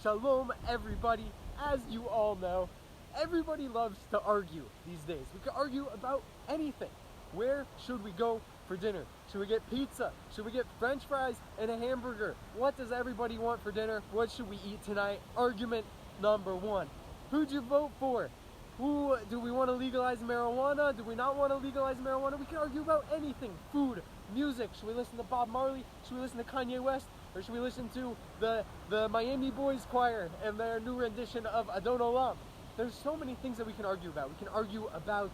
Shalom, everybody. As you all know, everybody loves to argue these days. We can argue about anything. Where should we go for dinner? Should we get pizza? Should we get French fries and a hamburger? What does everybody want for dinner? What should we eat tonight? Argument number one. Who'd you vote for? Do we want to legalize marijuana? Do we not want to legalize marijuana? We can argue about anything. Food, music. Should we listen to Bob Marley? Should we listen to Kanye West? Or should we listen to the Miami Boys Choir and their new rendition of Adon Olam? There's so many things that we can argue about. We can argue about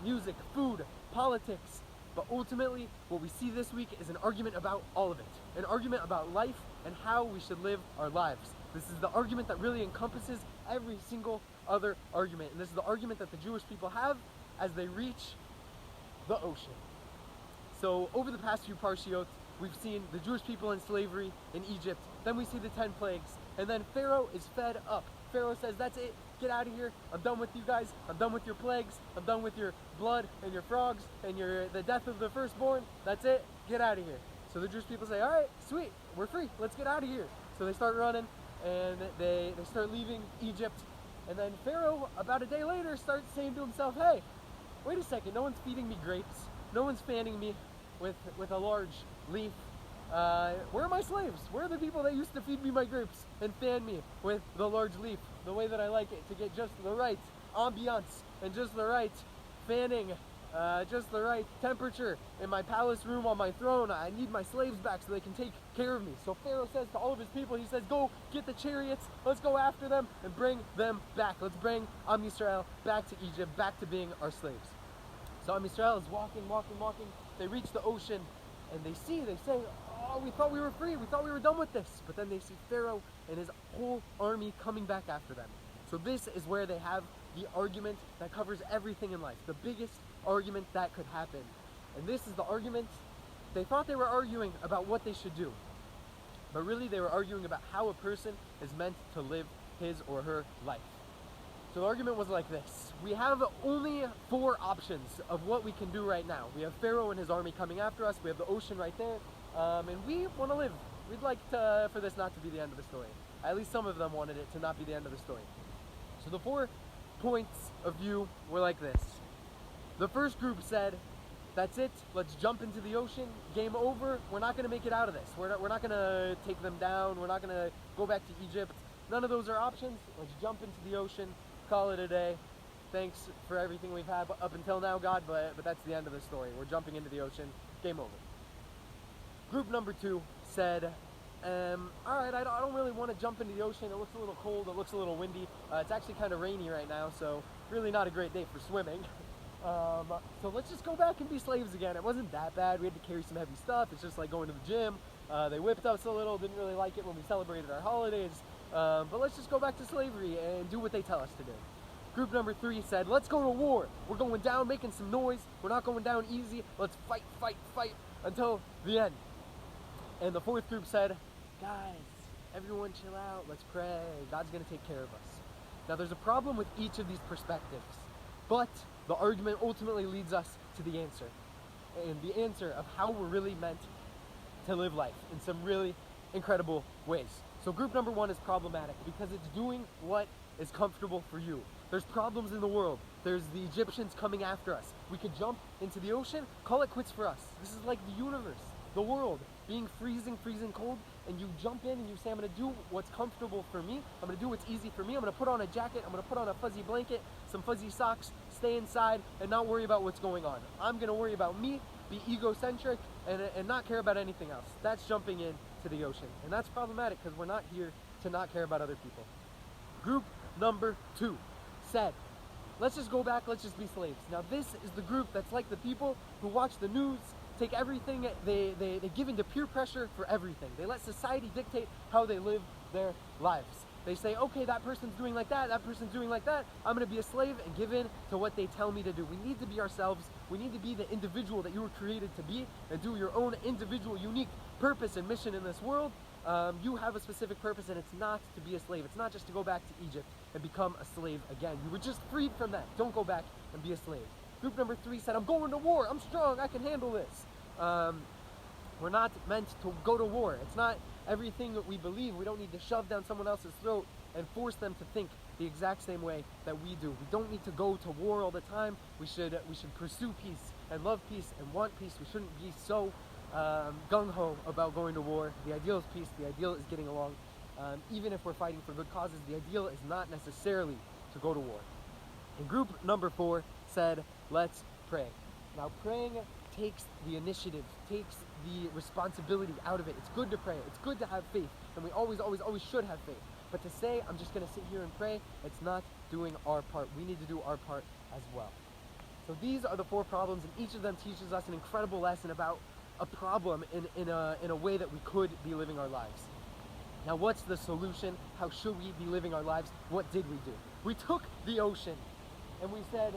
music, food, politics. But ultimately, what we see this week is an argument about all of it. An argument about life and how we should live our lives. This is the argument that really encompasses every single other argument. And this is the argument that the Jewish people have as they reach the ocean. So over the past few parshiot, we've seen the Jewish people in slavery in Egypt. Then we see the 10 plagues. And then Pharaoh is fed up. Pharaoh says, that's it. Get out of here. I'm done with you guys. I'm done with your plagues. I'm done with your blood and your frogs and the death of the firstborn. That's it. Get out of here. So the Jewish people say, all right, sweet. We're free. Let's get out of here. So they start running and they start leaving Egypt. And then Pharaoh, about a day later, starts saying to himself, hey, wait a second. No one's feeding me grapes. No one's fanning me with a large leaf. Where are my slaves? Where are the people that used to feed me my grapes and fan me with the large leaf, the way that I like it, to get just the right ambiance and just the right fanning, just the right temperature in my palace room on my throne? I need my slaves back so they can take care of me. So Pharaoh says to all of his people, he says, go get the chariots, let's go after them and bring them back. Let's bring Am Yisrael back to Egypt, back to being our slaves. So Am Yisrael is walking. They reach the ocean and they say, oh, we thought we were free. We thought we were done with this. But then they see Pharaoh and his whole army coming back after them. So this is where they have the argument that covers everything in life. The biggest argument that could happen. And this is the argument. They thought they were arguing about what they should do. But really they were arguing about how a person is meant to live his or her life. So the argument was like this. We have only 4 options of what we can do right now. We have Pharaoh and his army coming after us. We have the ocean right there. And we want to live. We'd like for this not to be the end of the story. At least some of them wanted it to not be the end of the story. So the 4 points of view were like this. The first group said, that's it, let's jump into the ocean, game over, we're not going to make it out of this. We're not going to take them down, we're not going to go back to Egypt. None of those are options. Let's jump into the ocean, call it a day. Thanks for everything we've had up until now, God, but that's the end of the story. We're jumping into the ocean, game over. Group number 2 said, all right, I don't really want to jump into the ocean. It looks a little cold. It looks a little windy. It's actually kind of rainy right now, so really not a great day for swimming. So let's just go back and be slaves again. It wasn't that bad. We had to carry some heavy stuff. It's just like going to the gym. They whipped us a little. Didn't really like it when we celebrated our holidays. But let's just go back to slavery and do what they tell us to do. Group number 3 said, let's go to war. We're going down, making some noise. We're not going down easy. Let's fight until the end. And the 4th group said, guys, everyone chill out, let's pray, God's going to take care of us. Now there's a problem with each of these perspectives, but the argument ultimately leads us to the answer. And the answer of how we're really meant to live life in some really incredible ways. So group number 1 is problematic because it's doing what is comfortable for you. There's problems in the world. There's the Egyptians coming after us. We could jump into the ocean, call it quits for us. This is like the universe, the world, being freezing cold, and you jump in and you say, I'm going to do what's comfortable for me. I'm going to do what's easy for me. I'm going to put on a jacket. I'm going to put on a fuzzy blanket, some fuzzy socks, stay inside, and not worry about what's going on. I'm going to worry about me, be egocentric, and not care about anything else. That's jumping into the ocean. And that's problematic because we're not here to not care about other people. Group number 2 said, let's just go back, let's just be slaves. Now this is the group that's like the people who watch the news, take everything, they give into peer pressure for everything. They let society dictate how they live their lives. They say, okay, that person's doing like that person's doing like that, I'm going to be a slave and give in to what they tell me to do. We need to be ourselves. We need to be the individual that you were created to be and do your own individual, unique purpose and mission in this world. You have a specific purpose, and it's not to be a slave. It's not just to go back to Egypt and become a slave again. You were just freed from that. Don't go back and be a slave. Group number 3 said, I'm going to war. I'm strong. I can handle this. We're not meant to go to war. It's not Everything that we believe, we don't need to shove down someone else's throat and force them to think the exact same way that we do. We don't need to go to war all the time. We should pursue peace and love peace and want peace. We shouldn't be so gung-ho about going to war. The ideal is peace. The ideal is getting along. Even if we're fighting for good causes, the ideal is not necessarily to go to war. And group number 4 said, let's pray. Now, praying takes the initiative, takes the responsibility out of it. It's good to pray. It's good to have faith. And we always should have faith. But to say, I'm just going to sit here and pray, it's not doing our part. We need to do our part as well. So these are the 4 problems, and each of them teaches us an incredible lesson about a problem in a way that we could be living our lives. Now, what's the solution? How should we be living our lives? What did we do? We took the ocean, and we said,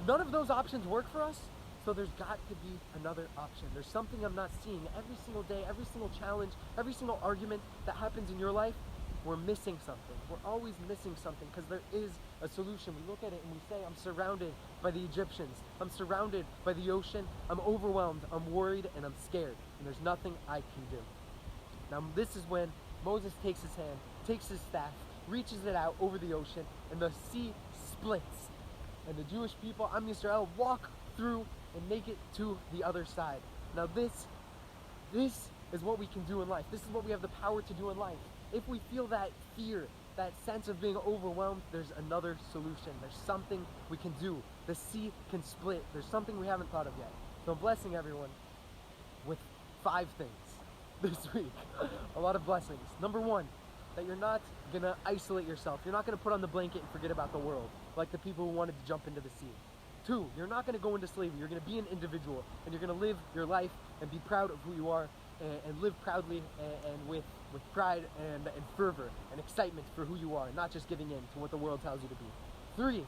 none of those options work for us, so there's got to be another option. There's something I'm not seeing. Every single day, every single challenge, every single argument that happens in your life, we're missing something. We're always missing something because there is a solution. We look at it and we say, I'm surrounded by the Egyptians. I'm surrounded by the ocean. I'm overwhelmed. I'm worried and I'm scared. And there's nothing I can do. Now, this is when Moses takes his hand, takes his staff, reaches it out over the ocean, and the sea splits. And the Jewish people, Am Yisrael, walk through and make it to the other side. Now, this is what we can do in life. This is what we have the power to do in life. If we feel that fear, that sense of being overwhelmed, there's another solution. There's something we can do. The sea can split. There's something we haven't thought of yet. So I'm blessing everyone with 5 things this week. A lot of blessings. Number 1, that you're not going to isolate yourself. You're not going to put on the blanket and forget about the world, like the people who wanted to jump into the sea. 2, you're not going to go into slavery. You're going to be an individual, and you're going to live your life and be proud of who you are, and live proudly and with pride and fervor and excitement for who you are, not just giving in to what the world tells you to be. 3,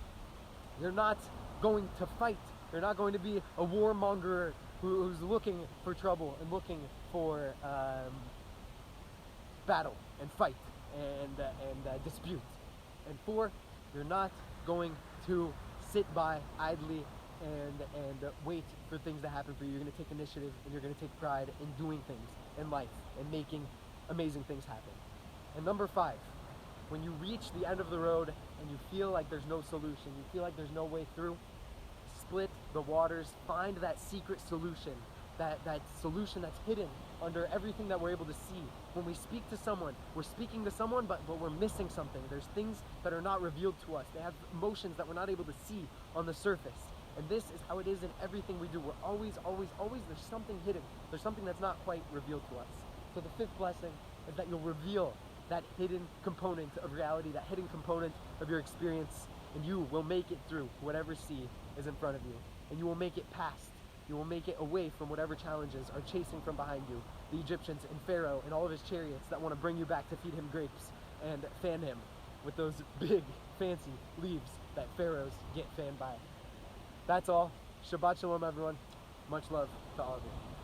you're not going to fight. You're not going to be a warmonger who's looking for trouble and looking for battle and fight and dispute. And 4, you're not going to sit by idly and wait for things to happen for you. You're going to take initiative, and you're going to take pride in doing things in life and making amazing things happen. And number 5, when you reach the end of the road and you feel like there's no solution, you feel like there's no way through, split the waters, find that secret solution, that solution that's hidden under everything that we're able to see. When we speak to someone, we're speaking to someone, but we're missing something. There's things that are not revealed to us. They have emotions that we're not able to see on the surface. And this is how it is in everything we do. We're always, there's something hidden. There's something that's not quite revealed to us. So the 5th blessing is that you'll reveal that hidden component of reality, that hidden component of your experience, and you will make it through whatever sea is in front of you. And you will make it past. You will make it away from whatever challenges are chasing from behind you. The Egyptians and Pharaoh and all of his chariots that want to bring you back to feed him grapes and fan him with those big, fancy leaves that pharaohs get fanned by. That's all. Shabbat shalom, everyone. Much love to all of you.